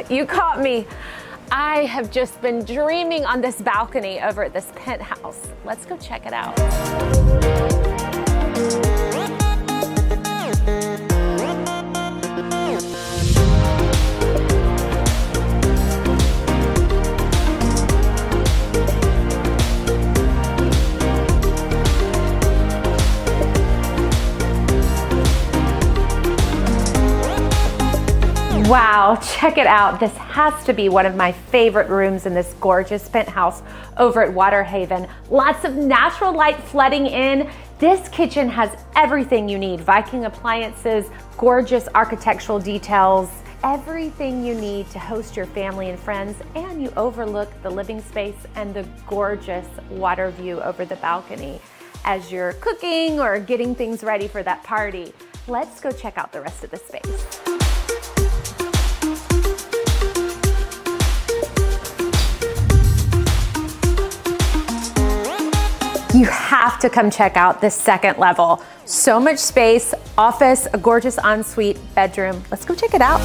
You caught me. I have just been dreaming on this balcony over at this penthouse. Let's go check it out. Wow, check it out. This has to be one of my favorite rooms in this gorgeous penthouse over at Waterhaven. Lots of natural light flooding in. This kitchen has everything you need. Viking appliances, gorgeous architectural details, everything you need to host your family and friends, and you overlook the living space and the gorgeous water view over the balcony as you're cooking or getting things ready for that party. Let's go check out the rest of the space. You have to come check out this second level. So much space, office, a gorgeous ensuite bedroom. Let's go check it out.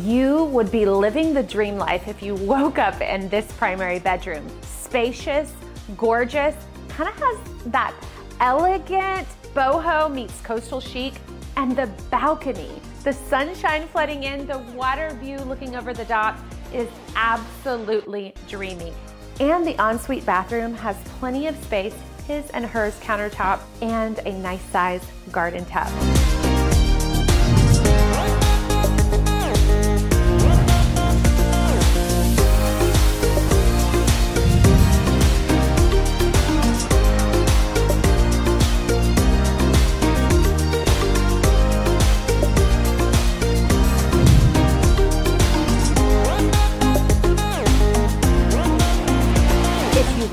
You would be living the dream life if you woke up in this primary bedroom. Spacious, gorgeous, kind of has that elegant boho meets coastal chic, and the balcony, the sunshine flooding in, the water view looking over the dock is absolutely dreamy. And the ensuite bathroom has plenty of space, his and hers countertop, and a nice size garden tub.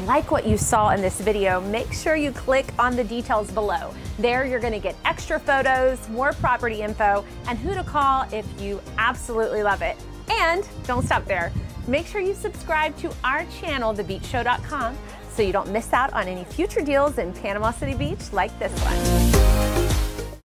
Like what you saw in this video, make sure you click on the details below. There you're gonna get extra photos, more property info, and who to call if you absolutely love it. And don't stop there. Make sure you subscribe to our channel, thebeachshow.com, so you don't miss out on any future deals in Panama City Beach like this one.